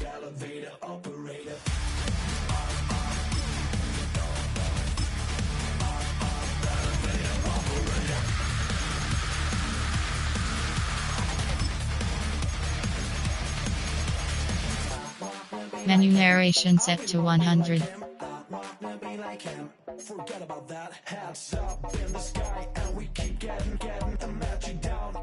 Elevator operator. Menu narration set to 100. Forget about that. Hats up in the sky, and we keep getting the magic down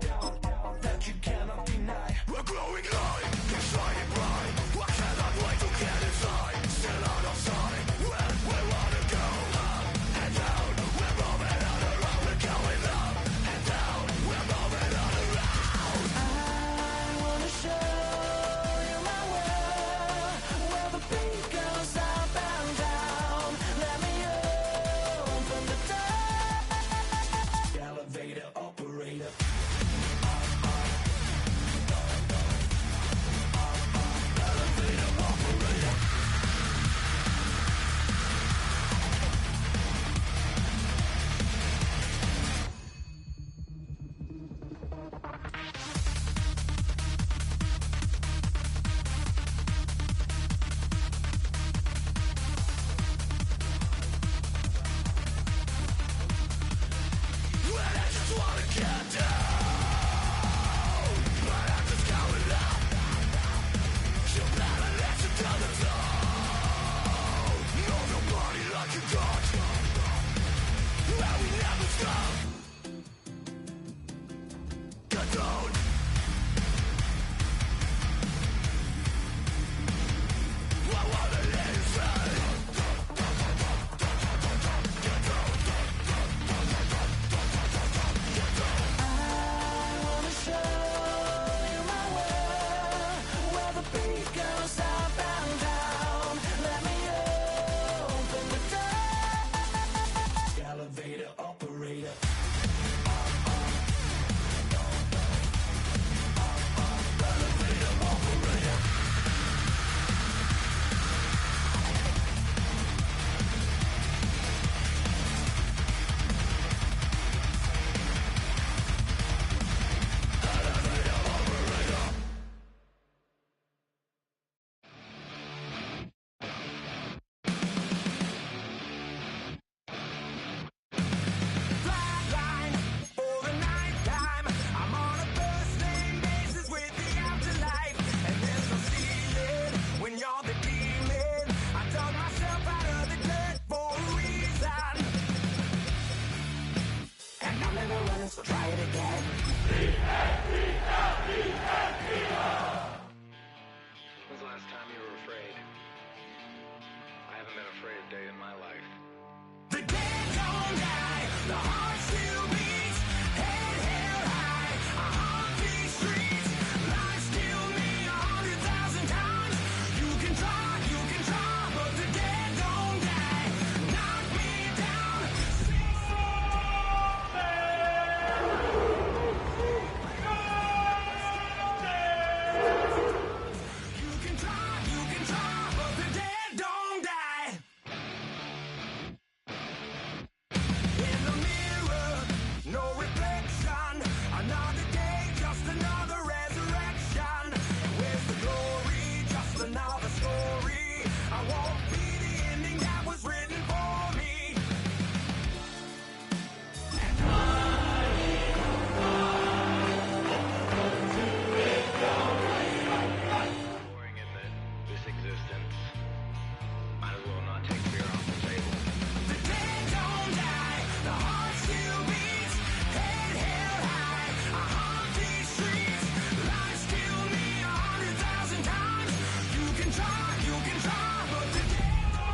that you cannot deny. We're glowing light, keep shining bright. I cannot wait to get inside. Still out of sight, when we wanna go up and down. We're moving on around, we're going up and down. We're moving on around. I wanna show you my world, where the beat goes up and down. Let me open the door. Elevator operator. Try it again. When's the last time you were afraid? I haven't been afraid a day in my life. The dead don't die, the heart still beats, head held high, I haunt these streets, lies kill me 100,000 times. You can try, but the dead don't die. Knock me down. You can try, but the dead don't die. In the mirror, no reflection. Another day, just another resurrection. Where's the glory? Just another story. I won't be the ending that was written for me. Boring in that this existence might as well not take fear off the table. The dead don't die, the heart still beats, head held high, I haunt these streets, lies kill me 100,000 times. You can try, but the dead don't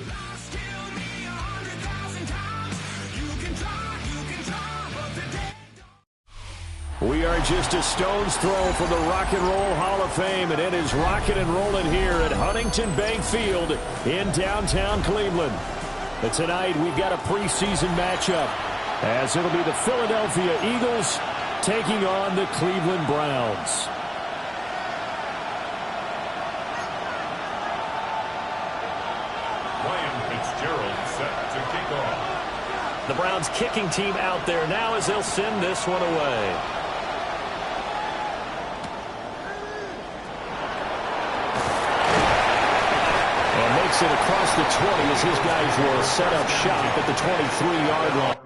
lies kill me 100,000 times. You can try, but the dead don't. We are just a stone's throw from the Rock and Roll Hall of Fame, and it is rocking and rolling here at Huntington Bank Field in downtown Cleveland. But tonight we've got a preseason matchup, as it'll be the Philadelphia Eagles taking on the Cleveland Browns. Ryan Fitzgerald set to kick off. The Browns kicking team out there now as they'll send this one away. And makes it across the 20 as his guys will set up shop at the 23-yard line.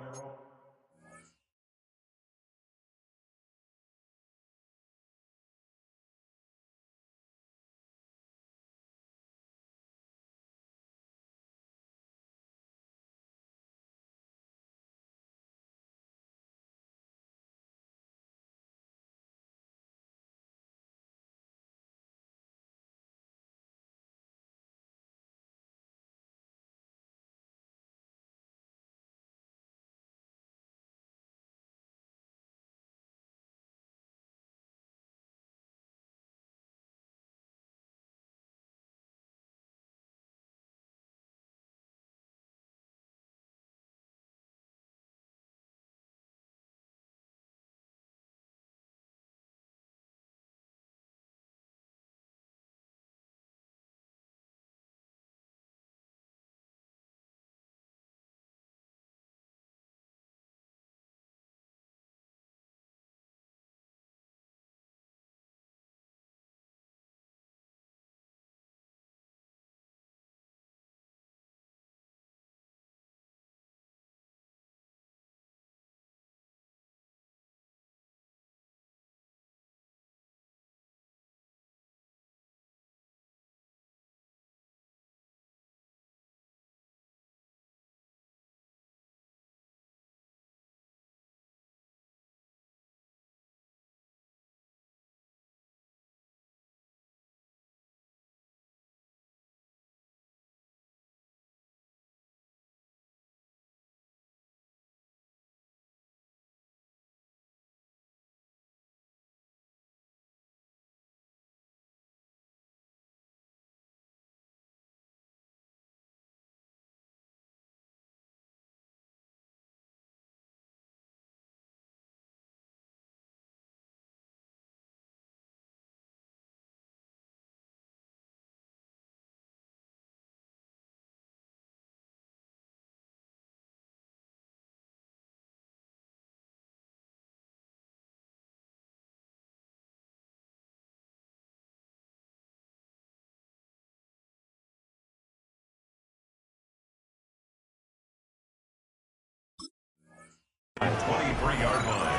At 23-yard line.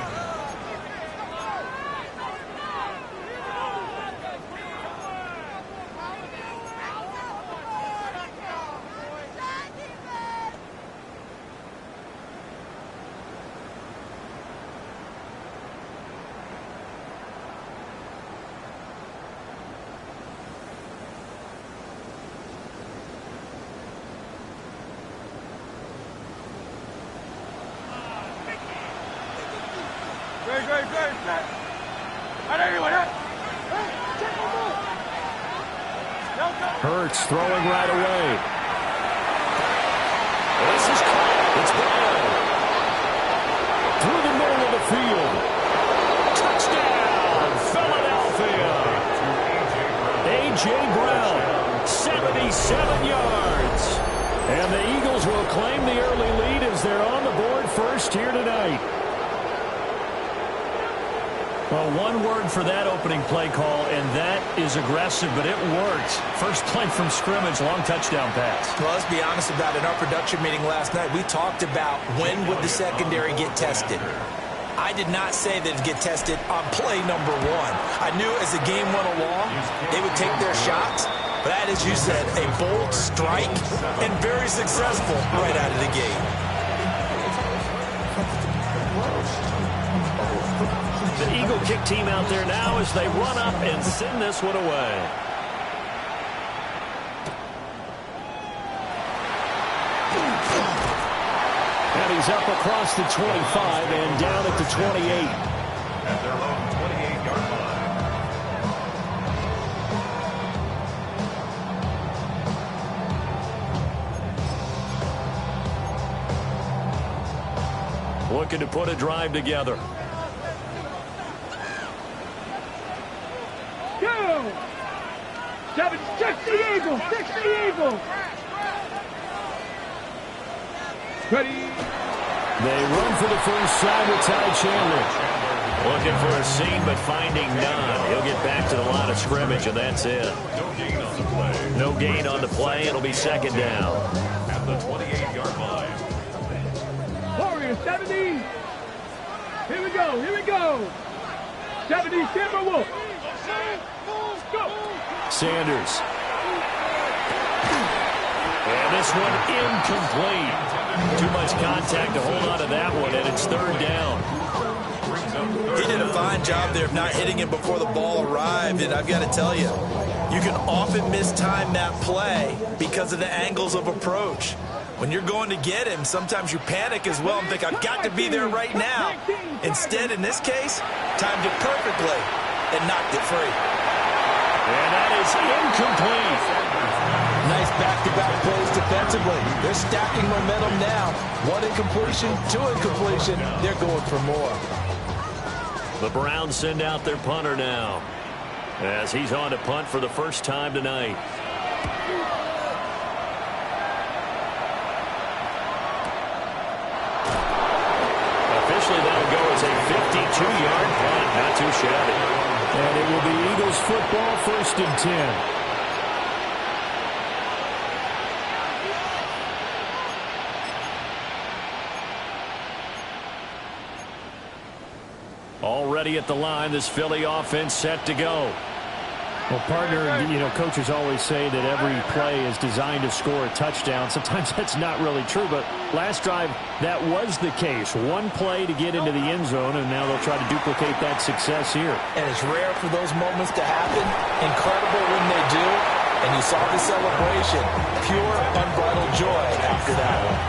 Hurts throwing right away. This is caught. It's Brown. Through the middle of the field. Touchdown, Philadelphia. A.J. Brown, 77 yards. And the Eagles will claim the early lead as they're on the board first here tonight. Well, one word for that opening play call, and that is aggressive, but it worked. First play from scrimmage, long touchdown pass. Well, let's be honest about it. In our production meeting last night, we talked about when would the secondary get tested. I did not say that it'd get tested on play number one. I knew as the game went along, they would take their shots. But that, as you said, a bold strike and very successful right out of the gate. The Eagle kick team out there now as they run up and send this one away. And he's up across the 25 and down at the 28. At their own 28-yard line. Looking to put a drive together. Go! 7-6 the Eagles! 6 the Eagles! Ready? They run for the first time with Ty Chandler. Looking for a seam, but finding none. He'll get back to the line of scrimmage, and that's it. No gain on the play. It'll be second down. At the 28-yard line. Warriors, 70. Here we go. Here we go. 70 Timberwolves. Go. Sanders. And this one incomplete. Too much contact to hold on to that one, and it's third down. He did a fine job there of not hitting him before the ball arrived, and I've got to tell you, you can often mistime that play because of the angles of approach. When you're going to get him, sometimes you panic as well and think, I've got to be there right now. Instead, in this case, timed it perfectly and knocked it free. And that is incomplete. Nice back-to-back plays defensively. They're stacking momentum now. One incompletion, two incompletion. They're going for more. The Browns send out their punter now, as he's on to punt for the first time tonight. Officially, that'll go as a 52-yard punt. Not too shabby. And it will be Eagles football, 1st and 10. Already at the line, this Philly offense set to go. Well, partner, coaches always say that every play is designed to score a touchdown. Sometimes that's not really true, but last drive, that was the case. One play to get into the end zone, and now they'll try to duplicate that success here. And it's rare for those moments to happen. Incredible when they do. And you saw the celebration. Pure, unbridled joy after that one.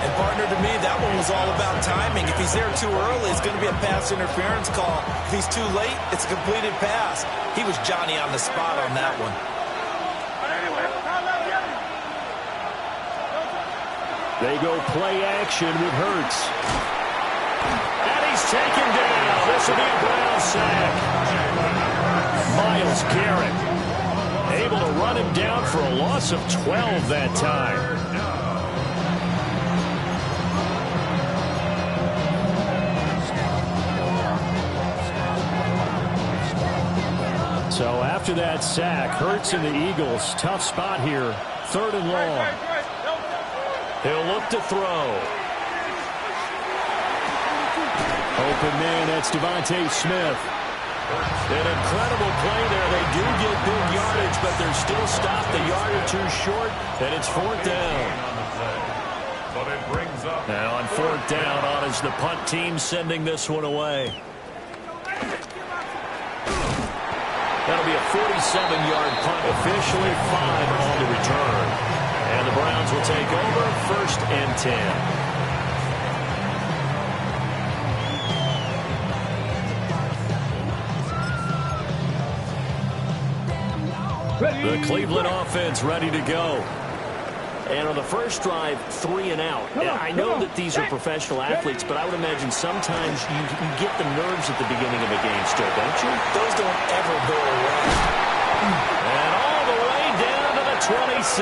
And partner, to me, that one was all about timing. If he's there too early, it's going to be a pass interference call. If he's too late, it's a completed pass. He was Johnny on the spot on that one. They go play action with Hurts. And he's taken down. This will be a Brown sack. Myles Garrett able to run him down for a loss of 12 that time. So after that sack, Hurts and the Eagles, tough spot here. 3rd and long. He'll look to throw. Open man, that's Devontae Smith. An incredible play there. They do get big yardage, but they're still stopped a yard or two short, and it's 4th down. Now on 4th down, on is the punt team sending this one away. That'll be a 47-yard punt, officially 5 on the return. And the Browns will take over, 1st and 10. The Cleveland offense ready to go. And on the first drive, 3 and out. And I know that these are professional athletes, but I would imagine sometimes you get the nerves at the beginning of a game still, don't you? Those don't ever go away. And all the way down to the 26.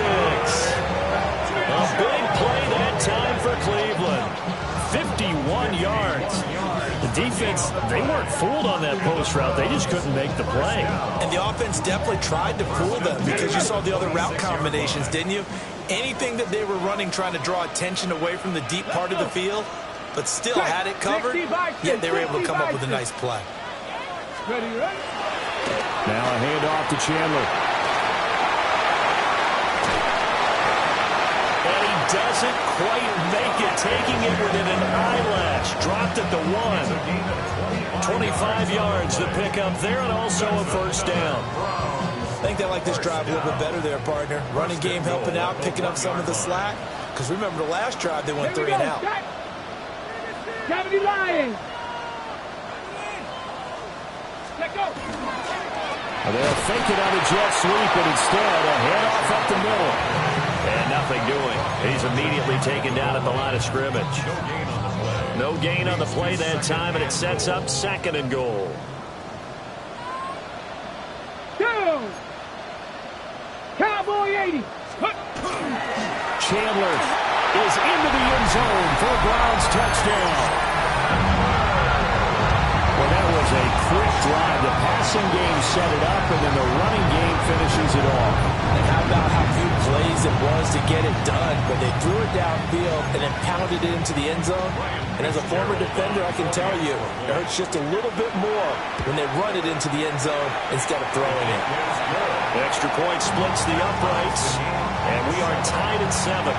A big play that time for Cleveland. 51 yards. The defense, they weren't fooled on that post route. They just couldn't make the play. And the offense definitely tried to fool them because you saw the other route combinations, didn't you? Anything that they were running trying to draw attention away from the deep part of the field, but still had it covered, yet they were able to come up with a nice play. Now a handoff to Chandler. And he doesn't quite make it, taking it within an eyelash. Dropped at the 1. 25 yards to pick up there, and also a 1st down. I think they like this drive a little bit better there, partner. Running game helping out, picking up some of the slack. Because remember, the last drive, they went 3 and out. 70 Lions. Let go. They'll fake it on a jet sweep, but instead a handoff up the middle. And nothing doing. He's immediately taken down at the line of scrimmage. No gain on the play that time, and it sets up 2nd and goal. Cowboy 80. Chandler is into the end zone for a Browns touchdown. Well, that was a quick drive. The passing game set it up, and then the running game finishes it off. And how about how few plays it was to get it done? But they threw it downfield and then pounded it into the end zone. And as a former defender, I can tell you, it hurts just a little bit more when they run it into the end zone instead of throwing it. The extra point splits the uprights, and we are tied at 7.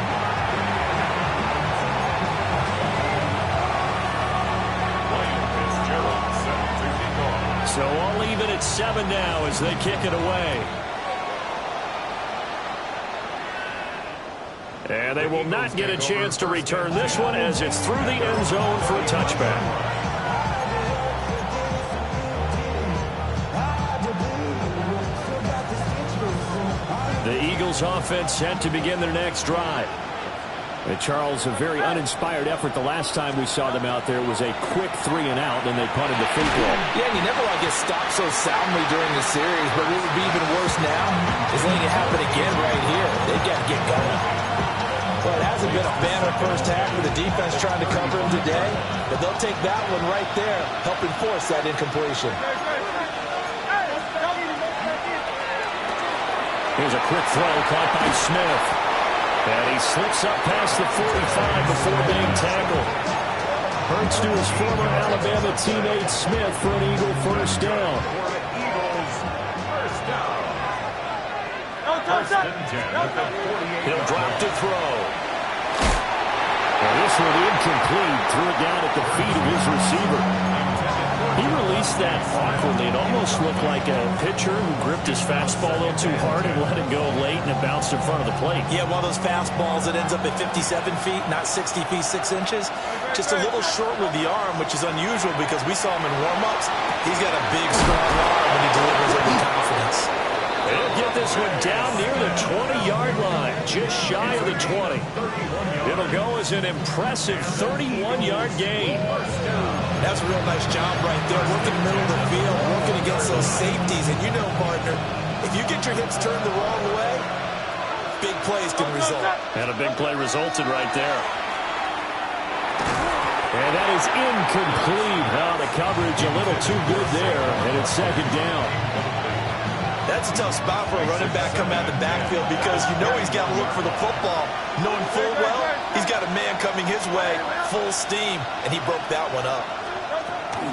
So all even at 7 now as they kick it away. And they will not get a chance to return this one as it's through the end zone for a touchback. The Eagles offense set to begin their next drive. And Charles, a very uninspired effort the last time we saw them out there. It was a quick 3 and out, and they punted the field goal. Yeah, and you never want to get stopped so soundly during the series, but what would be even worse now is letting it happen again right here. They've got to get going. Well, it hasn't been a banner first half with the defense trying to cover him today, but they'll take that one right there, helping force that incompletion. Here's a quick throw caught by Smith. And he slips up past the 45 before being tackled. Hurts to his former Alabama teammate Smith for an Eagle first down. He'll drop to throw. And this one incomplete. Threw it down at the feet of his receiver. He released that awkwardly. It almost looked like a pitcher who gripped his fastball a little too hard and let it go late, and it bounced in front of the plate. Yeah, one of those fastballs that ends up at 57 feet, not 60 feet, 6 inches. Just a little short with the arm, which is unusual because we saw him in warm-ups. He's got a big, strong arm when he delivers it with confidence. They'll get this one down near the 20-yard line, just shy of the 20. It'll go as an impressive 31-yard gain. That's a real nice job right there, working the middle of the field, working against those safeties. And you know, partner, if you get your hips turned the wrong way, big plays can result. And a big play resulted right there. And that is incomplete. Oh, the coverage a little too good there, and it's second down. That's a tough spot for a running back coming out of the backfield because you know he's got to look for the football, knowing full well he's got a man coming his way, full steam, and he broke that one up.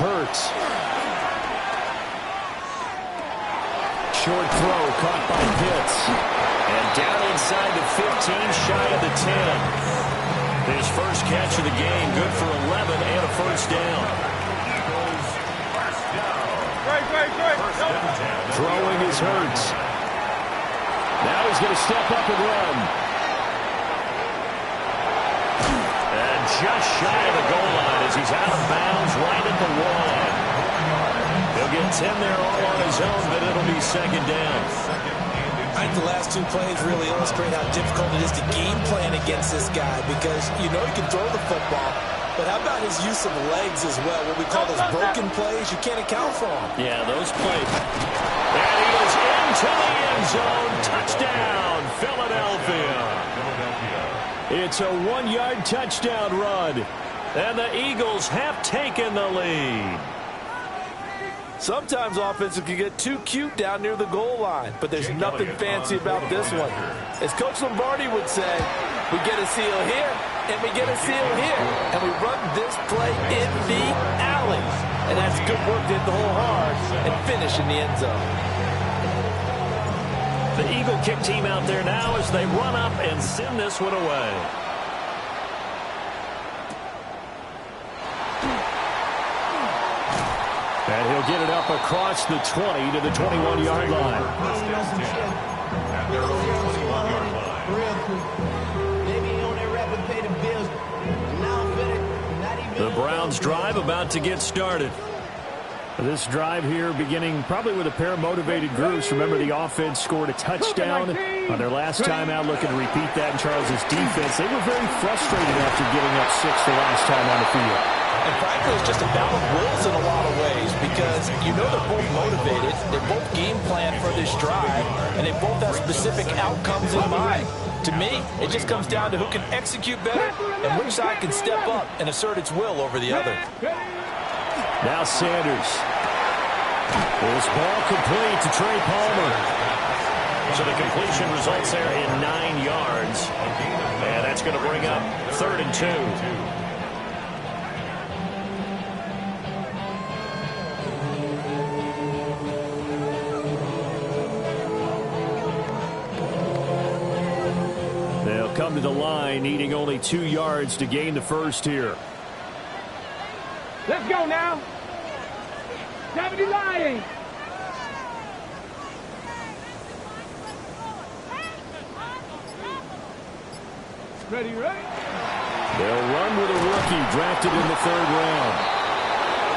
Hurts. Short throw caught by Pitts. And down inside the 15, shy of the 10. His first catch of the game, good for 11 and a first down. Throwing is Hurts. Now he's going to step up and run. And just shy of the goal line as he's out of bounds right at the wall. He'll get 10 there all on his own, but it'll be second down. I think the last two plays really illustrate how difficult it is to game plan against this guy because you know he can throw the football, but how about his use of legs as well? What we call those broken plays, you can't account for them. Yeah, those plays. And he is into the end zone. Touchdown, Philadelphia. It's a 1-yard touchdown run, and the Eagles have taken the lead. Sometimes offenses can get too cute down near the goal line, but there's nothing fancy about this one. As Coach Lombardi would say, we get a seal here, and we get a seal here, and we run this play in the alley. And that's good work to hit the hole hard and finish in the end zone. The Eagle kick team out there now as they run up and send this one away. And he'll get it up across the 20 to the 21-yard line. The Browns drive about to get started. This drive here beginning probably with a pair of motivated groups. Remember, the offense scored a touchdown on their last time out, looking to repeat that in Charles's defense. They were very frustrated after giving up 6 the last time on the field. And frankly, frankly, it's just a battle of wills in a lot of ways because you know they're both motivated, they're both game planned for this drive, and they both have specific outcomes in mind. To me, it just comes down to who can execute better and which side can step up and assert its will over the other. Now Sanders. This ball complete to Trey Palmer. So the completion results there in 9 yards. And that's going to bring up 3rd and 2. They'll come to the line needing only 2 yards to gain the first here. Let's go now. 70 Lions. Ready, ready. They'll run with a rookie drafted in the 3rd round.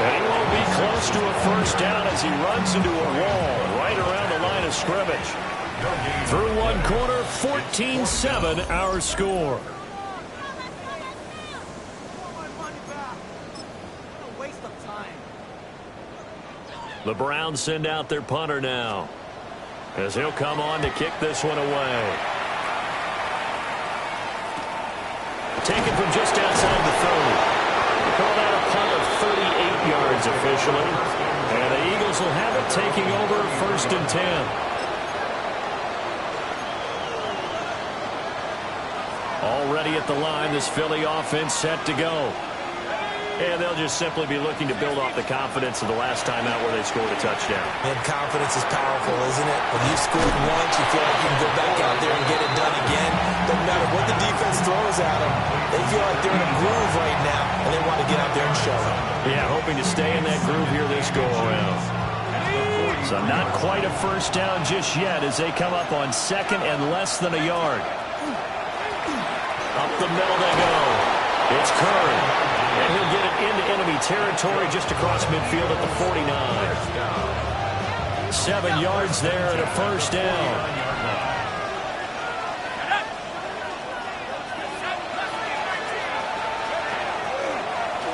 And he won't be close to a first down as he runs into a wall right around the line of scrimmage. Through one quarter, 14-7 our score. The Browns send out their punter now as he'll come on to kick this one away. Taken from just outside the 30. They call that a punt of 38 yards officially. And the Eagles will have it taking over 1st and 10. Already at the line, this Philly offense set to go. And they'll just simply be looking to build off the confidence of the last time out where they scored a touchdown. And confidence is powerful, isn't it? When you scored once, you feel like you can go back out there and get it done again. Doesn't matter what the defense throws at them. They feel like they're in a groove right now, and they want to get out there and show it. Yeah, hoping to stay in that groove here this go-around. So not quite a first down just yet as they come up on 2nd and less than a yard. Up the middle they go. It's Curry. And he'll get it into enemy territory just across midfield at the 49. 7 yards there and a first down.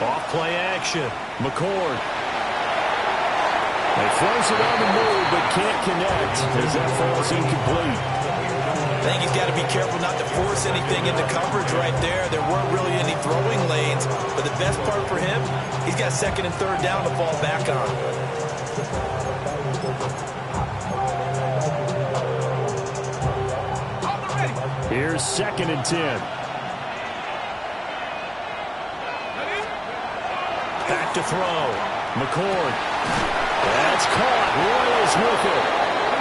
Off play action. McCord. He throws it on the move but can't connect as that falls incomplete. I think he's got to be careful not to force anything into coverage right there. There weren't really any throwing lanes, but the best part for him, he's got 2nd and 3rd down to fall back on. Here's 2nd and 10. Back to throw. McCord. That's caught. Royals with it.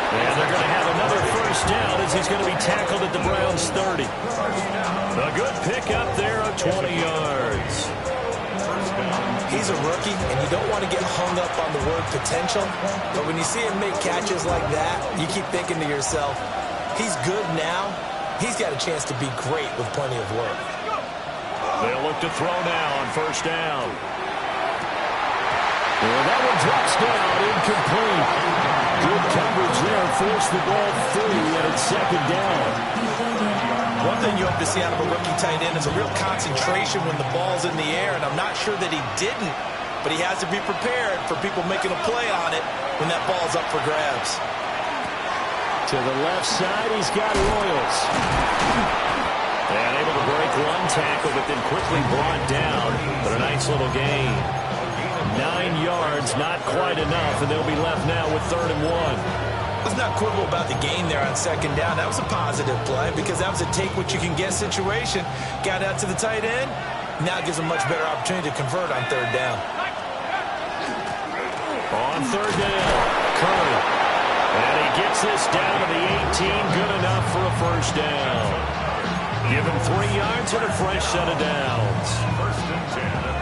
And they're going to have another first down as he's going to be tackled at the Browns' 30. A good pickup there of 20 yards. He's a rookie, and you don't want to get hung up on the word potential. But when you see him make catches like that, you keep thinking to yourself, he's good now. He's got a chance to be great with plenty of work. They'll look to throw now on first down. Well, that one drops down, incomplete. Good coverage there, forced the ball free, and it's 2nd down. One thing you hope to see out of a rookie tight end is a real concentration when the ball's in the air, and I'm not sure that he didn't, but he has to be prepared for people making a play on it when that ball's up for grabs. To the left side, he's got Royals. And able to break one tackle, but then quickly brought down. But a nice little gain. 9 yards, not quite enough, and they'll be left now with 3rd and 1. Let's not quibble about the gain there on 2nd down. That was a positive play because that was a take-what-you-can-get situation. Got out to the tight end. Now gives a much better opportunity to convert on 3rd down. On 3rd down, Curry. And he gets this down to the 18, good enough for a first down. Give him 3 yards and a fresh set of downs.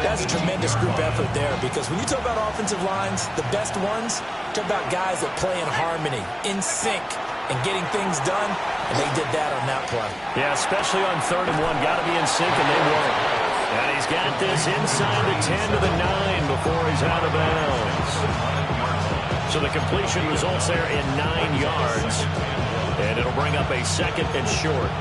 That's a tremendous group effort there because when you talk about offensive lines, the best ones, talk about guys that play in harmony, in sync, and getting things done, and they did that on that play. Yeah, especially on 3rd and 1, got to be in sync, and they weren't. And he's got this inside the 10 to the 9 before he's out of bounds. So the completion results there in 9 yards, and it'll bring up a 2nd and short.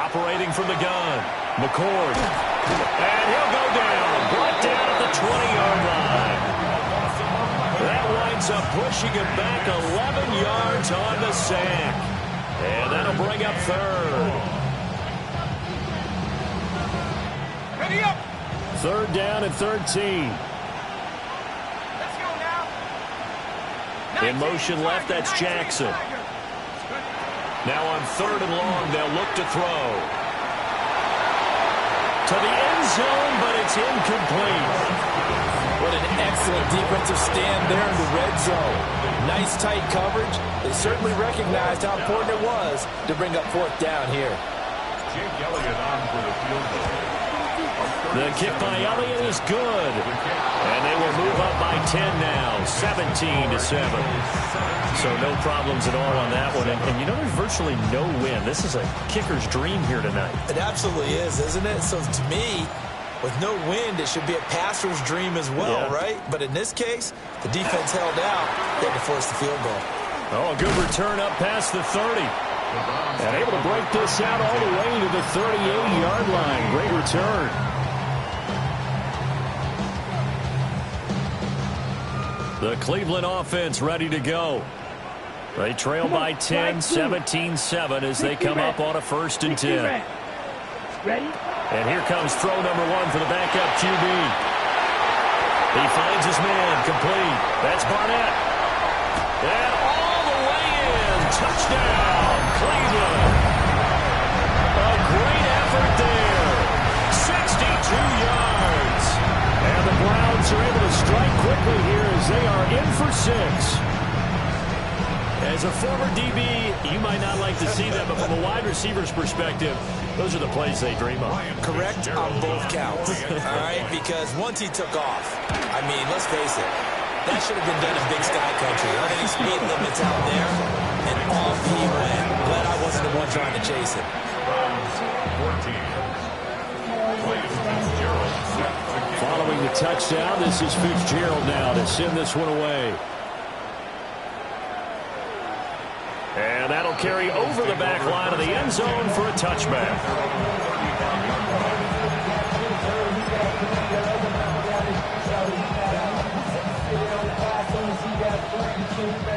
Operating from the gun, McCord. And he'll go down. Brought down at the 20-yard line. That winds up pushing him back 11 yards on the sack. And that'll bring up third. Ready up. Third down and 13. Let's go now. In motion left, that's Jackson. Now on third and long, they'll look to throw. To the end zone, but it's incomplete. What an excellent defensive stand there in the red zone. Nice tight coverage. They certainly recognized how important it was to bring up fourth down here. Jake Elliott on for the field goal. The kick by Elliott is good. And they will move up by 10 now, 17-7. So no problems at all on that one. And you know, there's virtually no win. This is a kicker's dream here tonight. It absolutely is, isn't it? So to me, with no wind, it should be a passer's dream as well, right? But in this case, the defense held out. They had to force the field goal. Oh, a good return up past the 30. And able to break this out all the way to the 38-yard line. Great return. The Cleveland offense ready to go. They trail by 10, 17-7 as they come up on a 1st and 10. Ready? And here comes throw number 1 for the backup QB. He finds his man, complete. That's Barnett. And all the way in. Touchdown, Cleveland. A great effort there. 62 yards. And the Browns are able to strike quickly here as they are in for 6. As a former DB, you might not like to see that, but from a wide receiver's perspective, those are the plays they dream of. Correct on both counts, all right? Because once he took off, I mean, let's face it, that should have been done in Big Sky Country. Under these speed limits out there, and off he went. Glad I wasn't the one trying to chase it. 14. Following the touchdown, this is Fitzgerald now to send this one away. And that'll carry over the back line of the end zone for a touchback.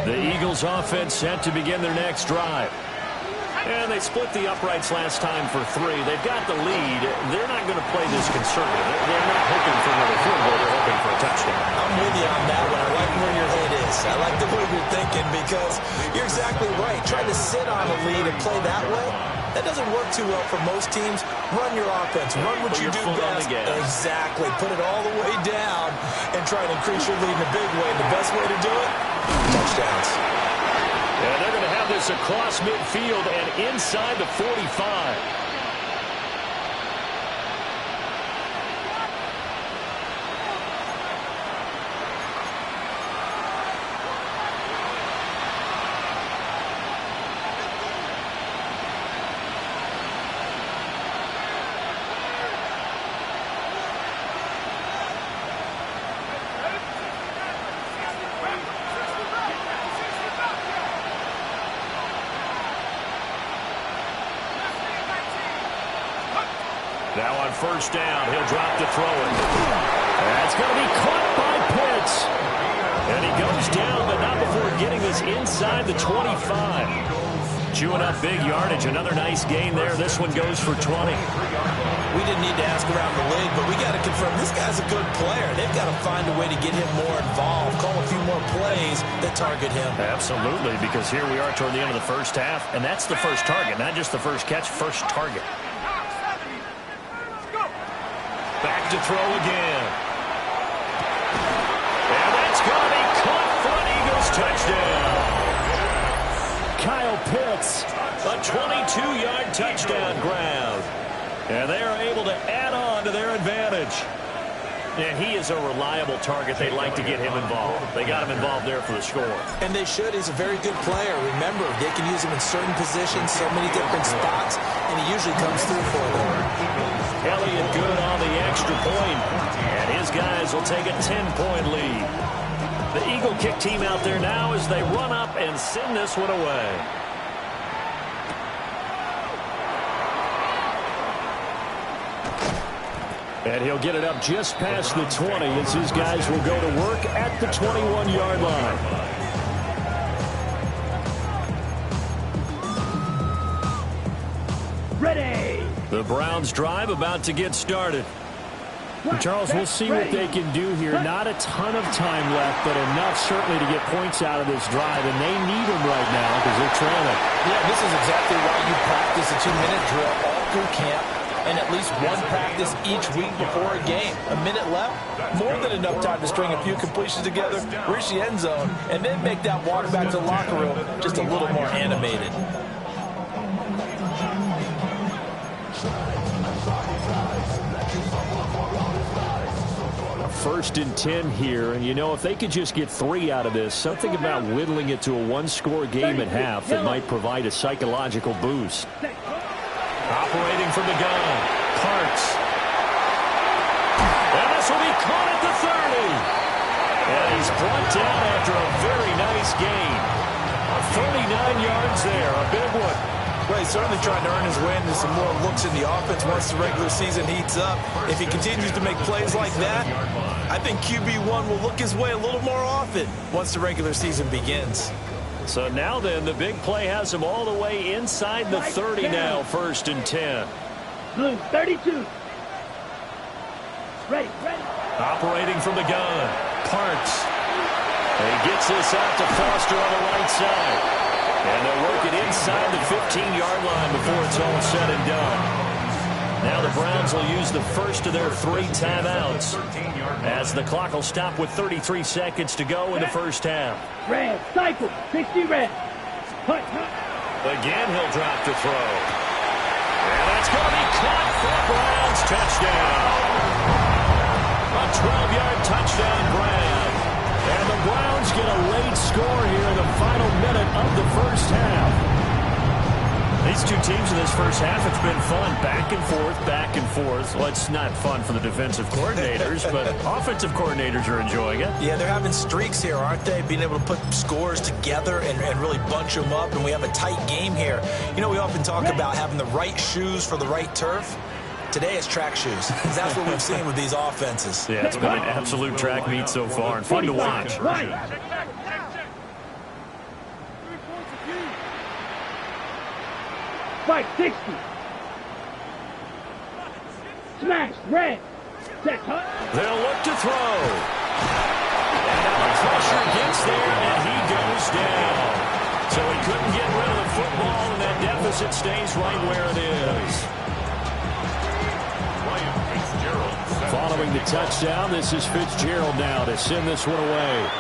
The Eagles offense set to begin their next drive. And they split the uprights last time for 3. They've got the lead. They're not going to play this conservative. They're not hoping for another field goal. They're hoping for a touchdown. I'm with you on that one. I like where your head is. I like the way you're thinking because you're exactly right. Trying to sit on a lead and play that way, that doesn't work too well for most teams. Run your offense. Run what you do best. Exactly. Put it all the way down and try to increase your lead in a big way. The best way to do it, touchdowns. And they're going to have this across midfield and inside the 45. Now on first down, he'll drop to throw it. That's going to be caught by Pitts. And he goes down, but not before getting this inside the 25. Chewing up big yardage. Another nice gain there. This one goes for 20. We didn't need to ask around the league, but we got to confirm this guy's a good player. They've got to find a way to get him more involved, call a few more plays that target him. Absolutely, because here we are toward the end of the first half, and that's the first target, not just the first catch, first target. Back to throw again. And that's going to be caught for an Eagles touchdown. Kyle Pitts, a 22-yard touchdown grab. And they are able to add on to their advantage. And he is a reliable target. They like to get him involved. They got him involved there for the score. And they should. He's a very good player. Remember, they can use him in certain positions, so many different spots, and he usually comes through for them. Elliott good on the extra point, and his guys will take a 10-point lead. The Eagle kick team out there now as they run up and send this one away. And he'll get it up just past the 20 as his guys will go to work at the 21-yard line. Ready. The Browns drive about to get started. And Charles, we'll see what they can do here. Not a ton of time left, but enough certainly to get points out of this drive, and they need them right now because they're trailing. Yeah, this is exactly why you practice a 2-minute drill all through camp and at least one practice each week before a game. A minute left, more than enough time to string a few completions together, reach the end zone, and then make that walk back to the locker room just a little more animated. First and 10 here, and you know, if they could just get 3 out of this, something about whittling it to a one-score game at half that might provide a psychological boost. Operating from the gun, Parks. And this will be caught at the 30. And he's brought down after a very nice gain. 39 yards there, a big one. Well, he's certainly trying to earn his way into some more looks in the offense once the regular season heats up. If he continues to make plays like that, I think QB1 will look his way a little more often once the regular season begins. So now then, the big play has him all the way inside the 30 now, 1st and 10. Blue, 32. Ready. Operating from the gun, Parks. And he gets this out to Foster on the right side. And they'll work it inside the 15-yard line before it's all said and done. Now the Browns will use the first of their 3 timeouts as the clock will stop with 33 seconds to go in the first half. Red, cycle, 60 red. Hut. Again, he'll drop to throw. And that's going to be caught for a Browns touchdown. A 12-yard touchdown, Brown. And the Browns get a late score here in the final minute of the first half. These two teams in this first half, it's been fun. Back and forth, back and forth. Well, it's not fun for the defensive coordinators, but offensive coordinators are enjoying it. Yeah, they're having streaks here, aren't they? Being able to put scores together and really bunch them up, and we have a tight game here. You know, we often talk about having the right shoes for the right turf. Today it's track shoes. That's what we've seen with these offenses. Yeah, it's been an absolute track meet so far and fun to watch. Fight, 60. Smash, red. Set, cut. They'll look to throw. And now the pressure gets there, and he goes down. So he couldn't get rid of the football, and that deficit stays right where it is. Following the touchdown, this is Fitzgerald now to send this one away.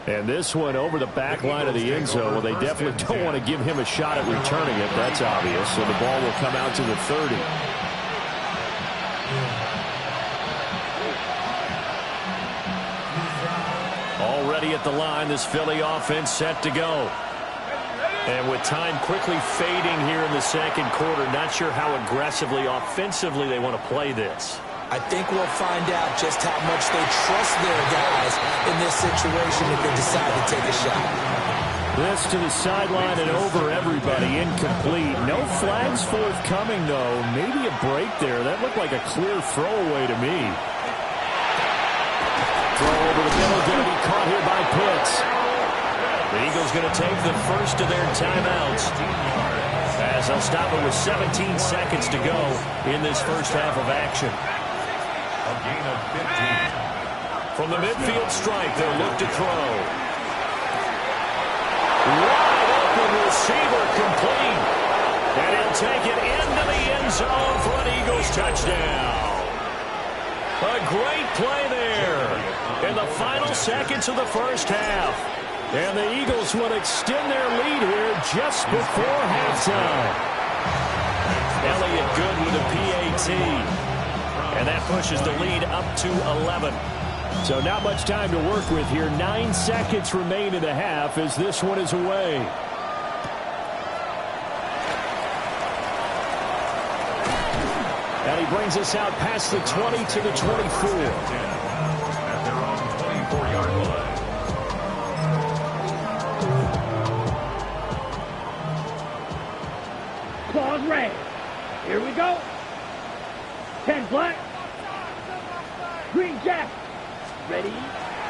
And this one over the back line of the end zone. Well, they definitely don't want to give him a shot at returning it. That's obvious. So the ball will come out to the 30. Already at the line, this Philly offense set to go. And with time quickly fading here in the second quarter, not sure how aggressively, offensively they want to play this. I think we'll find out just how much they trust their guys in this situation if they decide to take a shot. This to the sideline and over everybody, incomplete. No flags forthcoming, though. Maybe a break there. That looked like a clear throwaway to me. Throw over the middle, going to be caught here by Pitts. The Eagles going to take the first of their timeouts as they'll stop it with 17 seconds to go in this first half of action. A gain of 15. From the midfield stripe, they'll look to throw. Wide open receiver complete. And he'll take it into the end zone for an Eagles touchdown. A great play there in the final seconds of the first half. And the Eagles will extend their lead here just before halftime. Elliott good with a PAT. And that pushes the lead up to 11. So not much time to work with here. 9 seconds remain in the half as this one is away. And he brings us out past the 20 to the 24. At their own 24-yard line. Claws red. Here we go.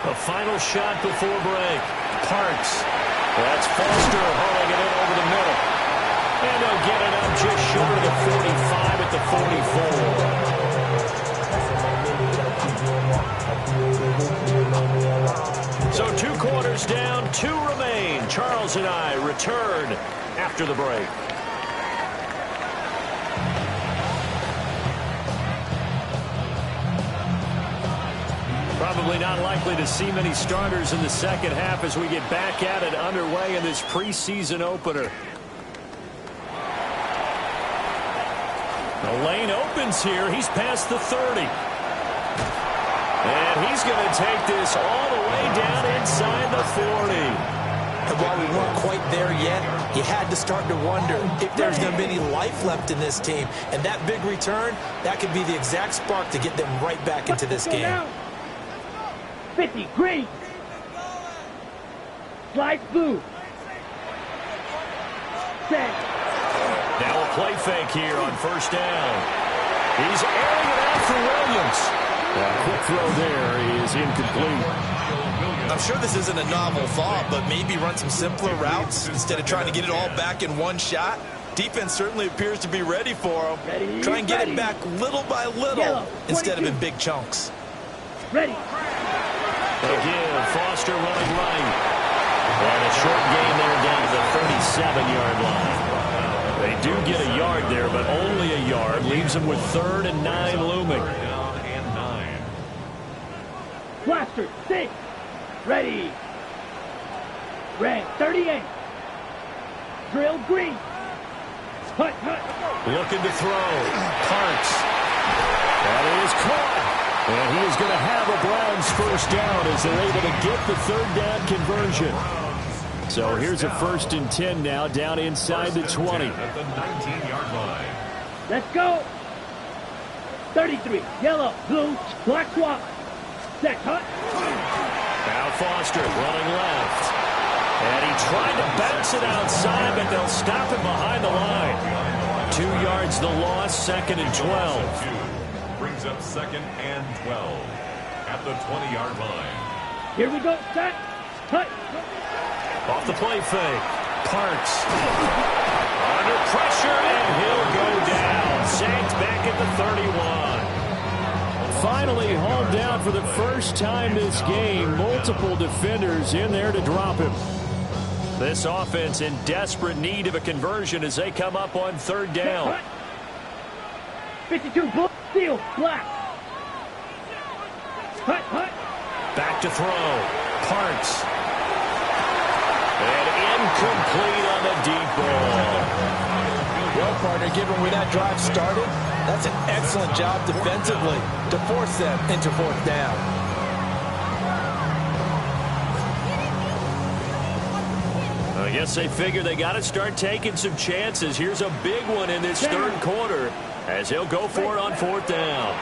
A final shot before break. Parks. That's Foster hauling it in over the middle. And they'll get it up just short of the 45 at the 44. So 2 quarters down, 2 remain. Charles and I return after the break. Probably not likely to see many starters in the second half as we get back at it underway in this preseason opener. The lane opens here. He's past the 30. And he's going to take this all the way down inside the 40. And while we weren't quite there yet, you had to start to wonder if there's going to be any life left in this team. And that big return, that could be the exact spark to get them right back into this game. 50, green. Slide blue. Set. Now a play fake here on first down. He's airing it out for Williams. A quick throw there is incomplete. I'm sure this isn't a novel thought, but maybe run some simpler routes instead of trying to get it all back in one shot. Defense certainly appears to be ready for him. Try and get it back little by little instead of in big chunks. Ready. Again, Foster running right. And a short gain there down to the 37-yard line. They do get a yard there, but only a yard. Leaves them with 3rd and 9 looming. Blaster, 6. Ready. Red, 38. Drill, green. Hut, hut. Looking to throw. Parks. That is caught. And he is going to have a Browns first down as they're able to get the 3rd down conversion. So here's a 1st and 10 now down inside the 20. At the 19-yard line. Let's go. 33. Yellow, blue, black swap. Set, hut. Now Foster running left. And he tried to bounce it outside, but they'll stop him behind the line. 2 yards the loss, 2nd and 12. Brings up 2nd and 12 at the 20-yard line. Here we go. Set. Hut. Off the play fake. Parks. Under pressure, and he'll go down. Sacked back at the 31. Finally hauled down for the first time this game. Multiple defenders in there to drop him. This offense in desperate need of a conversion as they come up on 3rd down. 52, blue, steel, black. Hut, hut. Back to throw. Parks. And incomplete on the deep ball. Well, partner, given where that drive started, that's an excellent job defensively to force them into 4th down. I guess they figure they got to start taking some chances. Here's a big one in this 3rd quarter as he'll go for it on 4th down.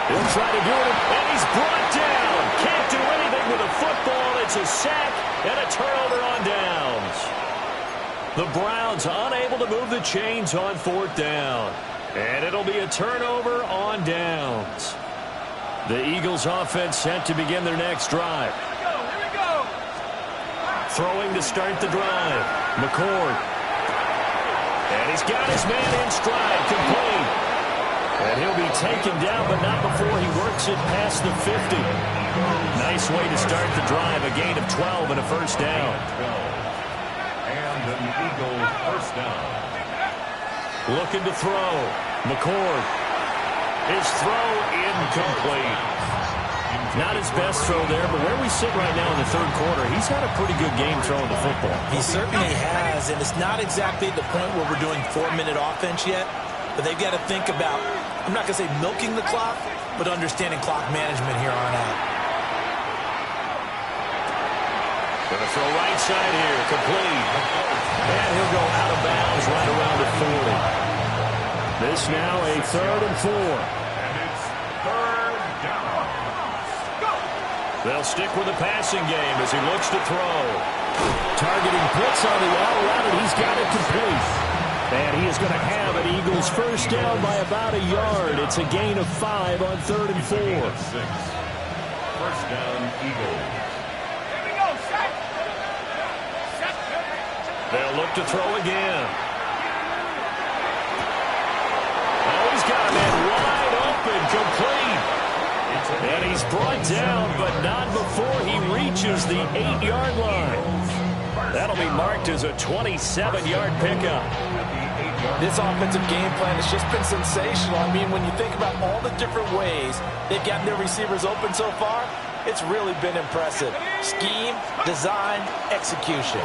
He'll try to do it, and he's brought down. Can't do anything with a football. It's a sack and a turnover on downs. The Browns unable to move the chains on 4th down. And it'll be a turnover on downs. The Eagles offense set to begin their next drive. Here we go. Throwing to start the drive. McCord. And he's got his man in stride, complete. And he'll be taken down, but not before he works it past the 50. Nice way to start the drive, a gain of 12 and a first down. And an Eagle first down. Looking to throw. McCord. His throw incomplete. Not his best throw there, but where we sit right now in the 3rd quarter, he's had a pretty good game throwing the football. He certainly has, and it's not exactly at the point where we're doing 4-minute offense yet, but they've got to think about, I'm not going to say milking the clock, but understanding clock management here on out. Going to throw right side here, complete. And he'll go out of bounds right around the 40. This now a 3rd and 4. And it's 3rd down. They'll stick with the passing game as he looks to throw. Targeting blitz on the all around, and he's got it complete. And he is going to have an Eagles first down by about a yard. It's a gain of 5 on 3rd and 4. First down, Eagles. Here we go, set. Set. They'll look to throw again. Oh, he's got him in wide open, complete. And he's brought down, but not before he reaches the 8-yard line. That'll be marked as a 27-yard pickup. This offensive game plan has just been sensational. I mean, when you think about all the different ways they've gotten their receivers open so far, it's really been impressive. Scheme, design, execution.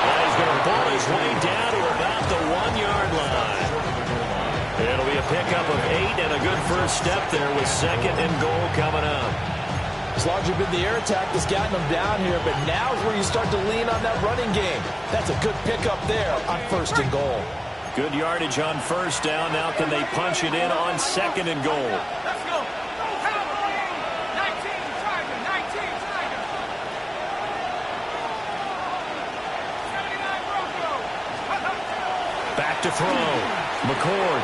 Well, he's going to pull his way down to about the 1-yard line. It'll be a pickup of 8 and a good first step there with 2nd and goal coming up. It's largely been the air attack that's gotten them down here, but now is where you start to lean on that running game. That's a good pickup there on 1st and goal. Good yardage on first down. Now can they punch it in on 2nd and goal? Let's go. 19 Tiger, 19 Tiger. 79 Bronco. Back to throw. McCord.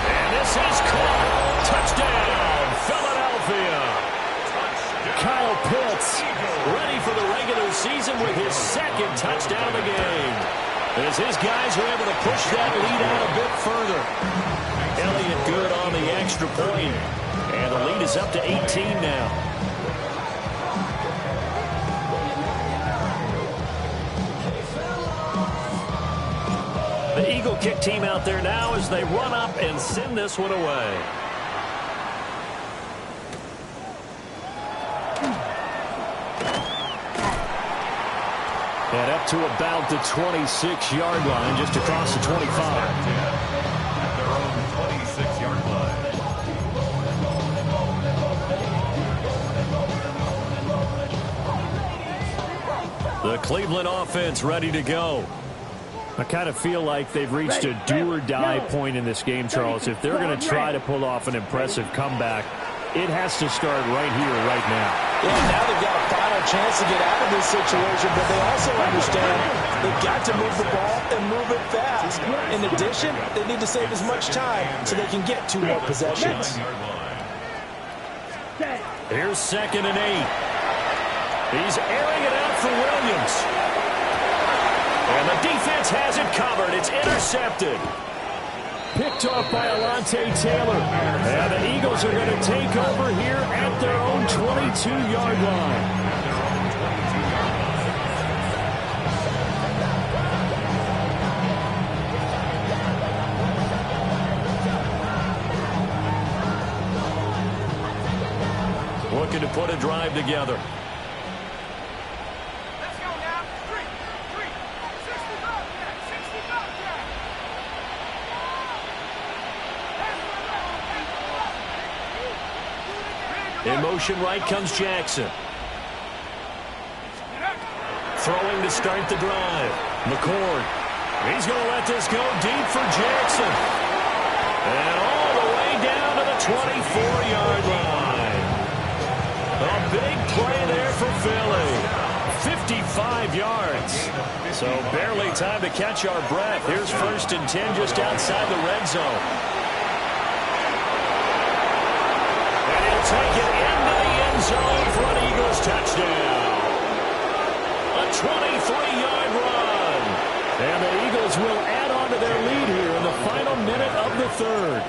And this is caught. Touchdown, Philadelphia. Kyle Pitts ready for the regular season with his 2nd touchdown of the game. As his guys are able to push that lead out a bit further. Elliott good on the extra point. And the lead is up to 18 now. The Eagle kick team out there now as they run up and send this one away. And up to about the 26-yard line, just across the 25. At their own 26-yard line. The Cleveland offense ready to go. I kind of feel like they've reached a do-or-die point in this game, Charles. If they're going to try to pull off an impressive comeback, it has to start right here, right now. Yeah, now they've got a final chance to get out of this situation, but they also understand they've got to move the ball and move it fast. In addition, they need to save as much time so they can get 2 more possessions. Here's 2nd and 8. He's airing it out for Williams. And the defense has it covered. It's intercepted. Picked off by Alontae Taylor. And the Eagles are going to take over here at their own 22-yard line. Looking to put a drive together. Let's go now. 3, 65 Jack, 65 Jack. In motion right comes Jackson. Throwing to start the drive. McCord. He's going to let this go deep for Jackson. And all the way down to the 24-yard line. A big play there for Philly. 55 yards. So barely time to catch our breath. Here's 1st and 10 just outside the red zone. And he'll take it into the end zone for an Eagles touchdown. A 23-yard run. And the Eagles will add on to their lead here in the final minute of the 3rd.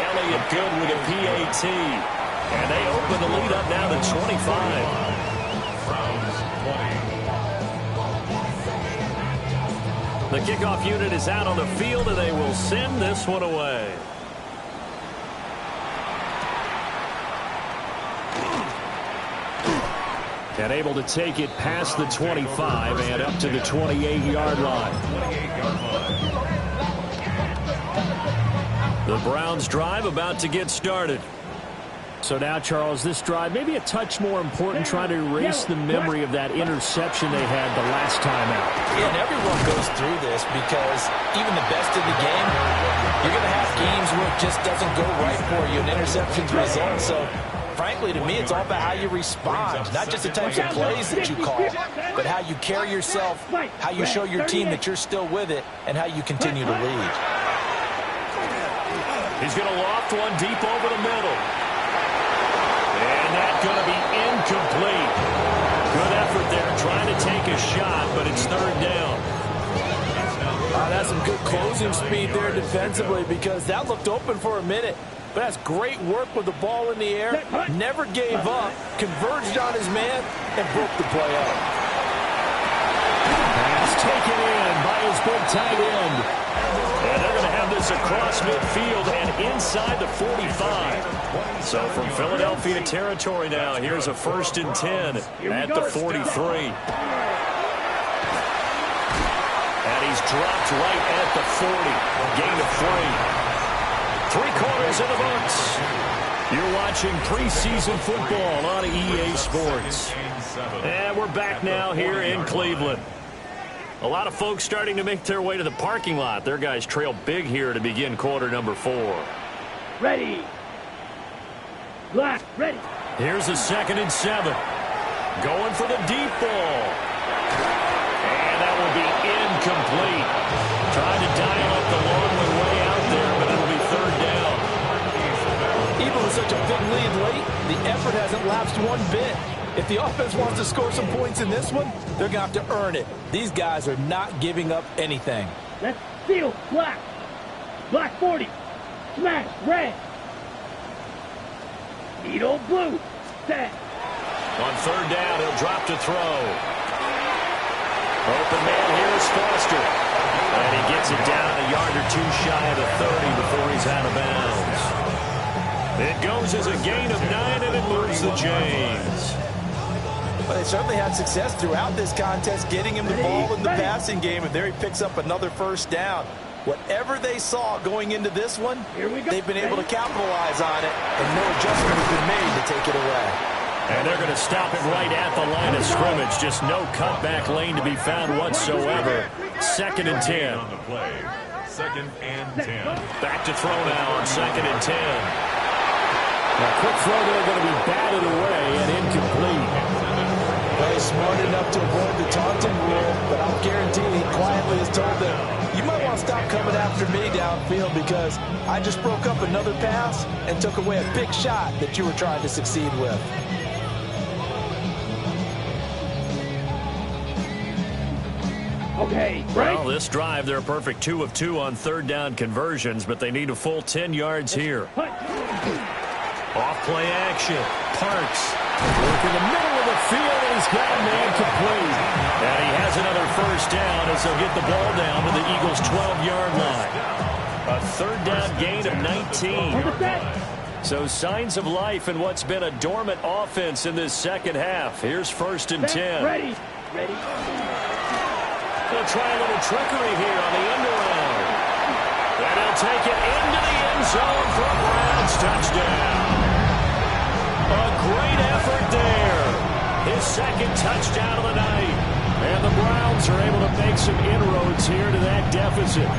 Elliott good with a PAT. And they open the lead up now to 25. Browns 20. The kickoff unit is out on the field, and they will send this one away. And able to take it past the 25 and up to the 28-yard line. The Browns drive about to get started. So now, Charles, this drive maybe a touch more important, trying to erase the memory of that interception they had the last time out. Yeah, and everyone goes through this because even the best in the game, you're going to have games where it just doesn't go right for you, and interceptions result. So, frankly, to me, it's all about how you respond, not just the types of plays that you call, but how you carry yourself, how you show your team that you're still with it, and how you continue to lead. He's going to loft one deep over the middle. And that's going to be incomplete. Good effort there trying to take a shot, but it's third down. That's some good closing speed there defensively because that looked open for a minute. But that's great work with the ball in the air. Never gave up, converged on his man, and broke the play up. Pass taken in by his big tight end. And they're going to have this across midfield and inside the 45. So from Philadelphia territory now, here's a 1st and 10 at the 43. And he's dropped right at the 40. Gain of 3. 3/4 in the books. You're watching preseason football on EA Sports. And we're back now here in Cleveland. A lot of folks starting to make their way to the parking lot. Their guys trail big here to begin quarter number 4. Ready. Black, ready. Here's a 2nd and 7. Going for the deep ball. And that will be incomplete. Trying to dial up the long way out there, but it'll be 3rd down. Even with such a big lead late, the effort hasn't lapsed one bit. If the offense wants to score some points in this one, they're going to have to earn it. These guys are not giving up anything. Let's steal. Black. Black 40. Smash. Red. Needle blue. Set. On 3rd down, he'll drop to throw. Open man here is Foster. And he gets it down a yard or 2 shy of the 30 before he's out of bounds. It goes as a gain of 9, and it moves the chains. But they certainly had success throughout this contest, getting him the ball in the passing game, and there he picks up another 1st down. Whatever they saw going into this one, they've been able to capitalize on it, and no adjustment has been made to take it away. And they're going to stop it right at the line of scrimmage. Just no cutback lane to be found whatsoever. 2nd and 10. On the play. 2nd and 10. Back to throw now on 2nd and 10. A quick throw there going to be batted away and incomplete. Well, he's smart enough to avoid the taunting rule, but I'll guarantee he quietly has told them, you might want to stop coming after me downfield because I just broke up another pass and took away a big shot that you were trying to succeed with. Okay, right. Well, this drive, they're a perfect 2 of 2 on 3rd down conversions, but they need a full 10 yards here. Off play action. Parks. Work in the middle of the field, and he's got a man complete. And he has another 1st down as they'll get the ball down to the Eagles' 12-yard line. A 3rd down gain of 19. So signs of life in what's been a dormant offense in this 2nd half. Here's 1st and 10. Ready. Ready. They'll try a little trickery here on the end around. And they'll take it into the end zone for a Browns touchdown. A great effort there. His 2nd touchdown of the night. And the Browns are able to make some inroads here to that deficit.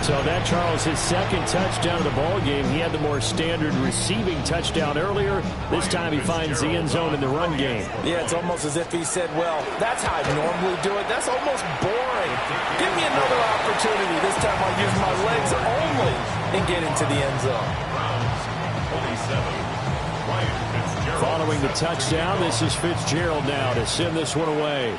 So that, Charles, his 2nd touchdown of the ball game. He had the more standard receiving touchdown earlier. This time he finds the end zone in the run game. Yeah, it's almost as if he said, well, that's how I normally do it. That's almost boring. Give me another opportunity. This time I'll use my legs only and get into the end zone. Following the touchdown, this is Fitzgerald now to send this one away.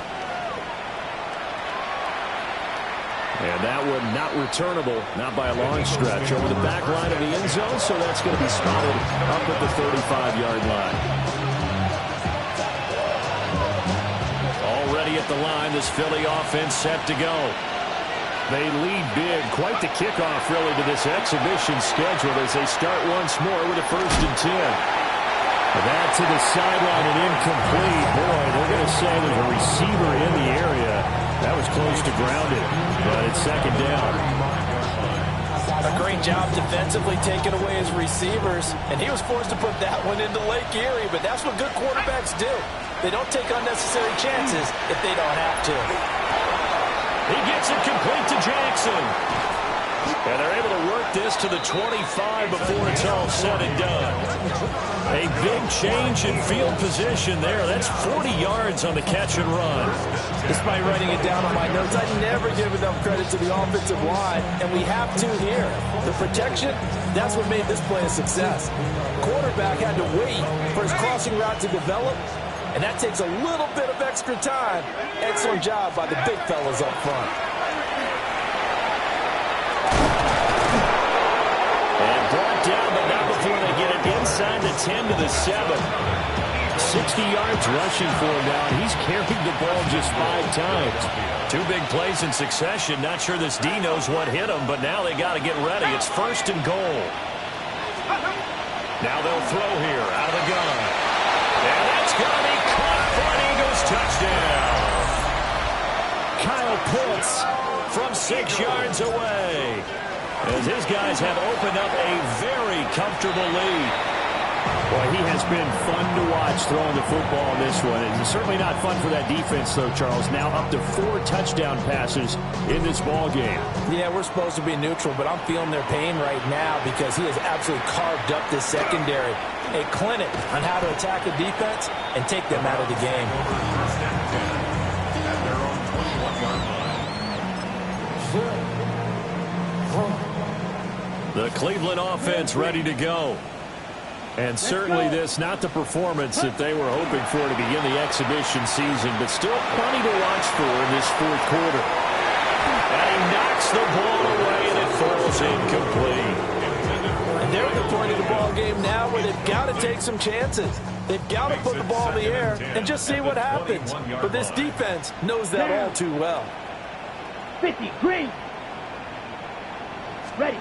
And that one not returnable, not by a long stretch, over the back line of the end zone, so that's going to be spotted up at the 35-yard line. Already at the line, this Philly offense set to go. They lead big, quite the kickoff really to this exhibition schedule as they start once more with a 1st and 10. That to the sideline and incomplete. Boy, they're going to say there's a receiver in the area. That was close to grounded, but it's 2nd down. A great job defensively taking away his receivers, and he was forced to put that one into Lake Erie, but that's what good quarterbacks do. They don't take unnecessary chances if they don't have to. He gets it complete to Jackson. And they're able to work this to the 25 before it's all said and done. A big change in field position there. That's 40 yards on the catch and run. Despite writing it down on my notes, I never give enough credit to the offensive line, and we have to here. The protection, that's what made this play a success. Quarterback had to wait for his crossing route to develop, and that takes a little bit of extra time. Excellent job by the big fellas up front. And brought down, but not before they get it inside the 10 to the 7. 60 yards rushing for him now, and he's carried the ball just 5 times. 2 big plays in succession. Not sure this D knows what hit him, but now they got to get ready. It's 1st and goal. Now they'll throw here out of the gun. And that's going to be caught for an Eagles touchdown. Kyle Pitts from 6 yards away, as his guys have opened up a very comfortable lead. Boy, he has been fun to watch throwing the football in this one. It's certainly not fun for that defense, though, Charles. Now up to 4 touchdown passes in this ball game. Yeah, we're supposed to be neutral, but I'm feeling their pain right now because he has absolutely carved up this secondary. A clinic on how to attack a defense and take them out of the game. The Cleveland offense ready to go. And certainly this, not the performance that they were hoping for to begin the exhibition season, but still plenty to watch for in this 4th quarter. And he knocks the ball away, and it falls incomplete. And they're at the point of the ball game now where they've got to take some chances. They've got to put the ball in the air and just see what happens. But this defense knows that all too well. 50, green. Ready.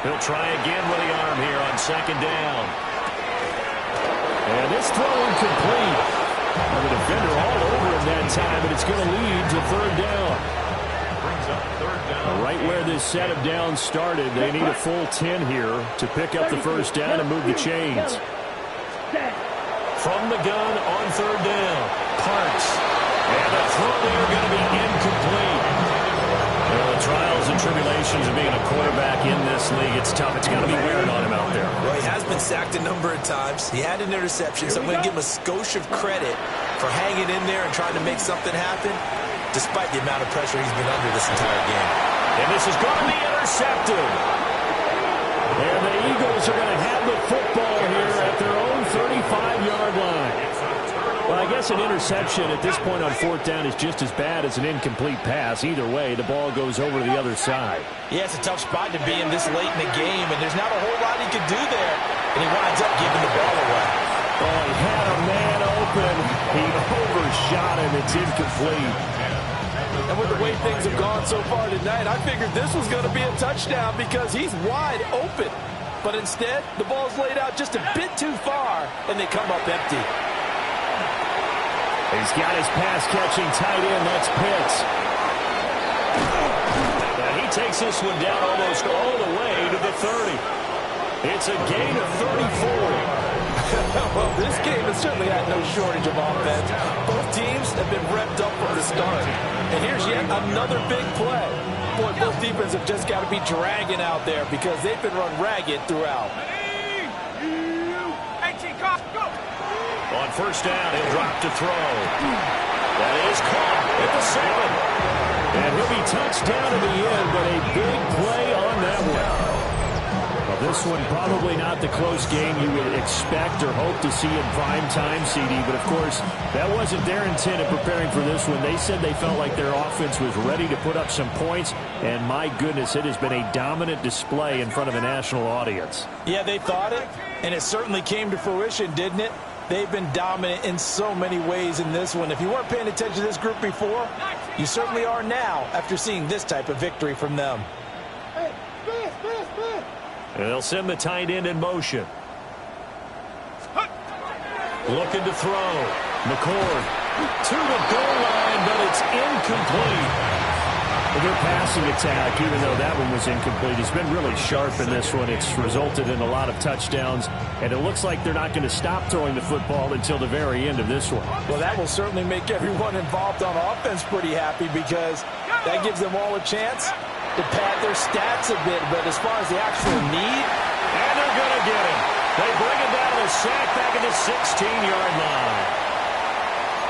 He'll try again with the arm here on 2nd down. And this throw incomplete. And the defender all over him that time, but it's going to lead to 3rd down. Right where this set of downs started, they need a full 10 here to pick up the 1st down and move the chains. From the gun on 3rd down, Parks. And the throw there going to be incomplete. Well, the trials and tribulations of being a quarterback in this league, it's tough. It's got to be wearing on him out there. Well, he has been sacked a number of times. He had an interception, so I'm going to give him a skosh of credit for hanging in there and trying to make something happen, despite the amount of pressure he's been under this entire game. And this is going to be intercepted. And the Eagles are going to have the football here at their own 35-yard line. Well, I guess an interception at this point on 4th down is just as bad as an incomplete pass. Either way, the ball goes over to the other side. Yeah, it's a tough spot to be in this late in the game, and there's not a whole lot he could do there. And he winds up giving the ball away. Oh, he had a man open. He overshot him. It's incomplete. And with the way things have gone so far tonight, I figured this was going to be a touchdown because he's wide open. But instead, the ball's laid out just a bit too far, and they come up empty. He's got his pass-catching tight end. That's Pitts. And he takes this one down almost all the way to the 30. It's a gain of 34. Well, this game has certainly had no shortage of offense. Both teams have been revved up from the start. And here's yet another big play. Boy, both defenses have just got to be dragging out there because they've been run ragged throughout. On 1st down, he'll drop to throw. That is caught at the 7. And he'll be touched down to the end, but a big play on that one. Well, this one probably not the close game you would expect or hope to see in prime time, CD. But, of course, that wasn't their intent in preparing for this one. They said they felt like their offense was ready to put up some points. And, my goodness, it has been a dominant display in front of a national audience. Yeah, they thought it, and it certainly came to fruition, didn't it? They've been dominant in so many ways in this one. If you weren't paying attention to this group before, you certainly are now after seeing this type of victory from them. And they'll send the tight end in motion. Looking to throw. McCord to the goal line, but it's incomplete. Their passing attack, even though that one was incomplete, has been really sharp in this one. It's resulted in a lot of touchdowns, and it looks like they're not going to stop throwing the football until the very end of this one. Well, that will certainly make everyone involved on offense pretty happy because that gives them all a chance to pad their stats a bit. But as far as the actual need, and they're going to get him. They bring him down to the sack back at the 16-yard line.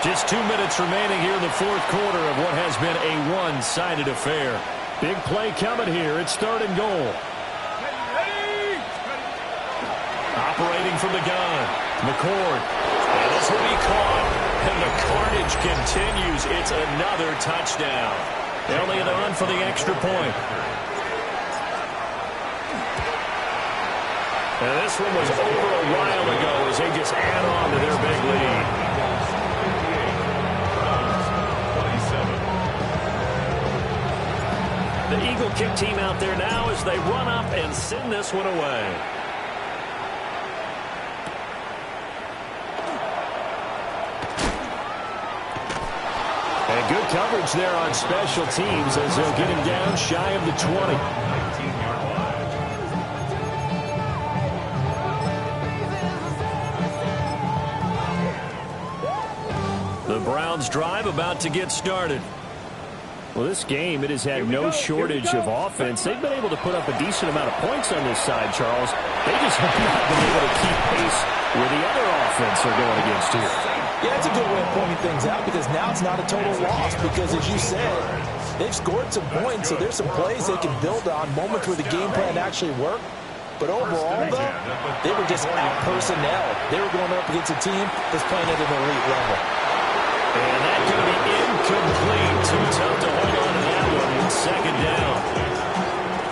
Just 2 minutes remaining here in the 4th quarter of what has been a one-sided affair. Big play coming here. It's 3rd and goal. from the gun. McCord. And this will be caught. And the carnage continues. It's another touchdown. Elliott on for the extra point. And this one was over a while ago as they just add on to their big lead. The Eagle kick team out there now as they run up and send this one away. And good coverage there on special teams as they'll get him down shy of the 20. The Browns drive about to get started. Well, this game, it has had no shortage of offense. They've been able to put up a decent amount of points on this side, Charles. They just have not been able to keep pace where the other offense are going against here. Yeah, it's a good way of pointing things out because now it's not a total loss because, as you said, they've scored some points, so there's some plays they can build on, moments where the game plan actually worked. But overall, though, they were just out-personnel. They were going up against a team that's playing at an elite level. And that's going to be incomplete. Too tough to hold on to that one. Second down.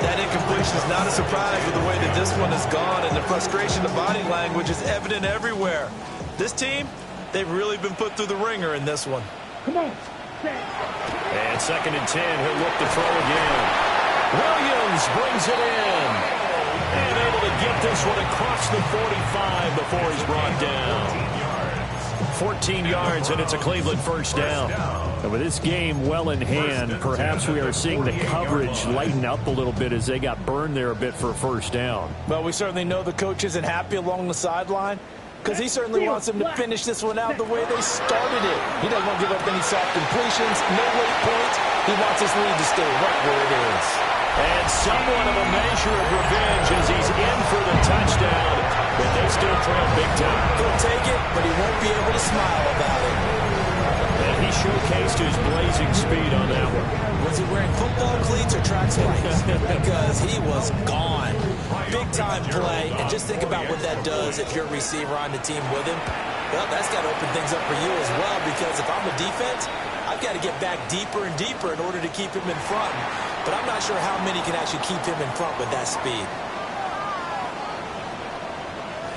That incompletion is not a surprise with the way that this one has gone, and the frustration, the body language is evident everywhere. This team, they've really been put through the ringer in this one. Come on. And second and 10, he'll look to throw again. Williams brings it in. And able to get this one across the 45 before he's brought down. 14 yards, and it's a Cleveland first down. And with this game well in hand, perhaps we are seeing the coverage lighten up a little bit as they got burned there a bit for a first down. Well, we certainly know the coach isn't happy along the sideline because he certainly wants them to finish this one out the way they started it. He doesn't want to give up any soft completions, no late points. He wants his lead to stay right where it is. And somewhat of a measure of revenge as he's in for the touchdown, but they still trail big time. He'll take it, but he won't be able to smile about it. And he showcased his blazing speed on that one. Was he wearing football cleats or track spikes? Because he was gone. Big-time play, and just think about what that does if you're a receiver on the team with him. Well, that's got to open things up for you as well, because if I'm a defense, I've got to get back deeper and deeper in order to keep him in front. But I'm not sure how many can actually keep him in front with that speed.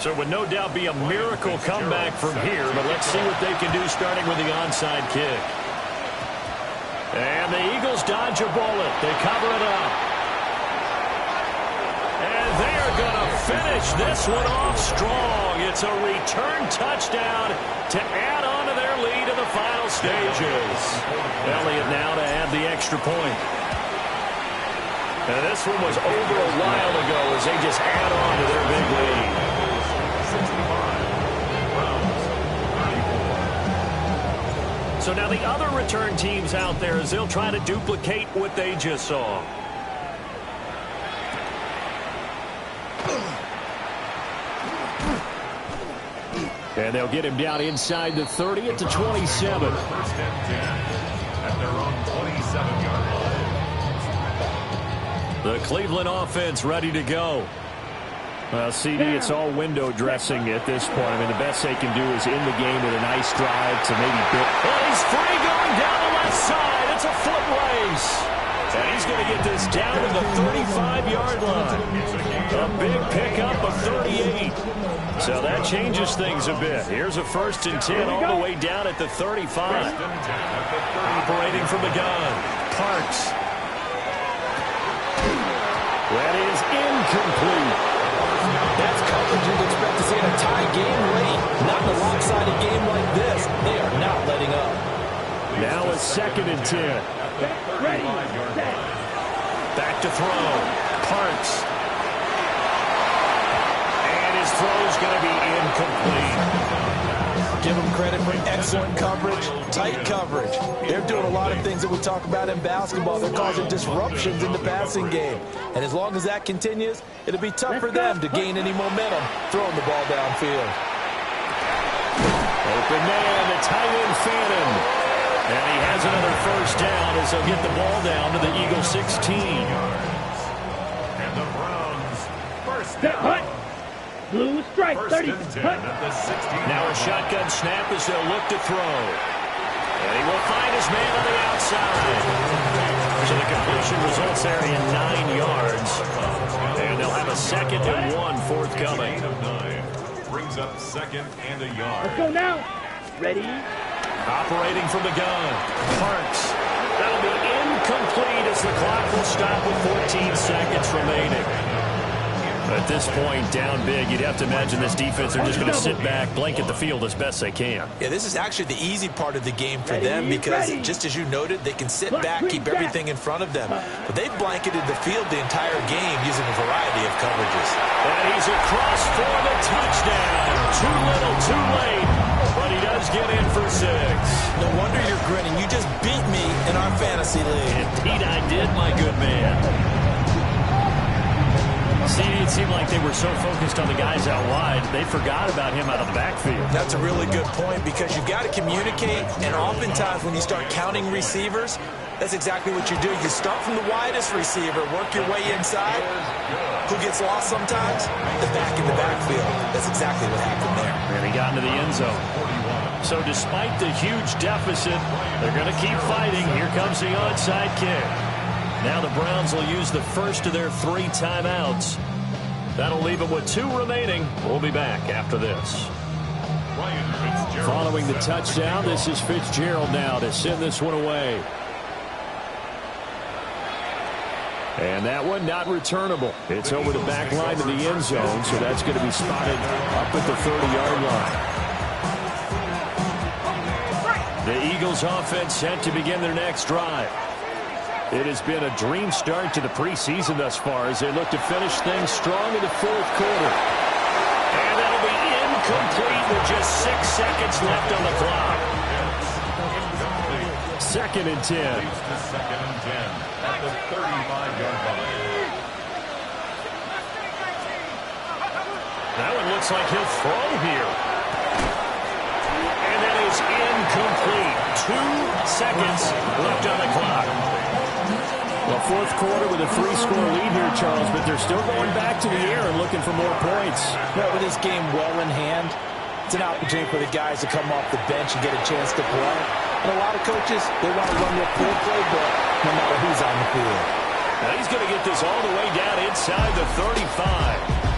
So it would no doubt be a miracle comeback from here, but let's see what they can do starting with the onside kick. And the Eagles dodge a bullet. They cover it up. And they are going to finish this one off strong. It's a return touchdown to add on to their lead in the final stages. Elliott now to add the extra point. And this one was over a while ago as they just add on to their big lead. So now the other return teams out there as they'll try to duplicate what they just saw. And they'll get him down inside the 30 at the 27. First and 10 at their own 27-yard line. The Cleveland offense ready to go. Well, CD, it's all window dressing at this point. I mean, the best they can do is in the game with a nice drive to maybe build. And he's free going down the left side. It's a foot race. And he's going to get this down to the 35-yard line. A big pickup of 38. So that changes things a bit. Here's a first and 10 all the way down at the 35. Operating from the gun. Parks. That is incomplete. That's coverage you'd expect to see in a tie game late. Not in a lopsided game like this. They are not letting up. Now a second and 10. Back to throw. Parks. And his throw is going to be incomplete. Give them credit for excellent coverage, tight coverage. They're doing a lot of things that we talk about in basketball. They're causing disruptions in the passing game. And as long as that continues, it'll be tough for them to gain any momentum throwing the ball downfield. Open man, the tight end Fannin. And he has another first down as they'll get the ball down to the Eagles 16. And the Browns first down. Blue strike, First 30. and 10 at the 16. Now a shotgun snap as they'll look to throw. And he will find his man on the outside. So the completion results there in 9 yards. And they'll have a 2nd and 1 forthcoming. Gain of 9 brings up 2nd and a yard. Let's go now. Ready? Operating from the gun. Parks. That'll be incomplete as the clock will stop with 14 seconds remaining. At this point, down big, you'd have to imagine this defense are just going to sit back, blanket the field as best they can. Yeah, this is actually the easy part of the game for them because, just as you noted, they can sit back, keep everything in front of them. But they've blanketed the field the entire game using a variety of coverages. And he's across for the touchdown. Too little, too late. But he does get in for 6. No wonder you're grinning. You just beat me in our fantasy league. Indeed I did, my good man. See, it seemed like they were so focused on the guys out wide, they forgot about him out of the backfield. That's a really good point because you've got to communicate, and oftentimes when you start counting receivers, that's exactly what you do. You start from the widest receiver, work your way inside. Who gets lost sometimes? The back in the backfield. That's exactly what happened there. And he got into the end zone. So despite the huge deficit, they're going to keep fighting. Here comes the onside kick. Now the Browns will use the first of their 3 timeouts. That'll leave them with 2 remaining. We'll be back after this. Following the touchdown, this is Fitzgerald now to send this one away. And that one not returnable. It's over the back line to the end zone, so that's going to be spotted up at the 30-yard line. The Eagles offense set to begin their next drive. It has been a dream start to the preseason thus far as they look to finish things strong in the 4th quarter. And that'll be incomplete with just 6 seconds left on the clock. 2nd and 10. 2nd and 10 at the 35-yard line. That one looks like he'll throw here. And that is incomplete. 2 seconds left on the clock. Well, 4th quarter with a 3-score lead here, Charles, but they're still going back to the air and looking for more points. Well, with this game well in hand, it's an opportunity for the guys to come off the bench and get a chance to play. And a lot of coaches, they want to run their full playbook no matter who's on the field. Now he's going to get this all the way down inside the 35.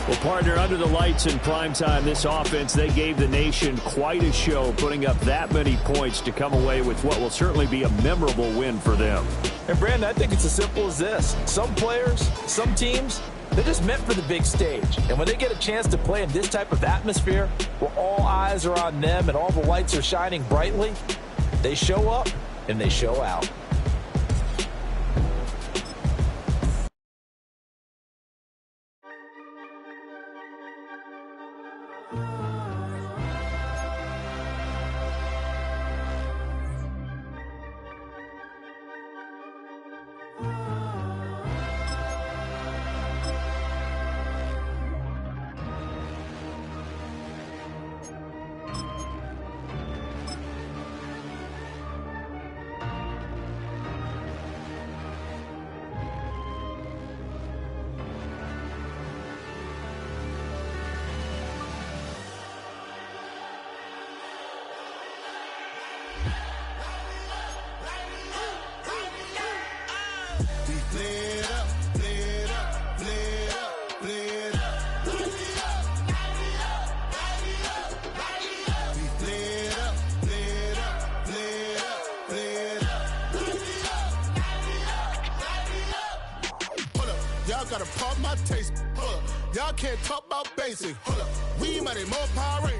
Well, partner, under the lights in primetime, this offense, they gave the nation quite a show, putting up that many points to come away with what will certainly be a memorable win for them. And, Brandon, I think it's as simple as this. Some players, some teams, they're just meant for the big stage. And when they get a chance to play in this type of atmosphere, where all eyes are on them and all the lights are shining brightly, they show up and they show out. Y'all gotta pump my taste. Y'all can't talk about basic. We might have more power.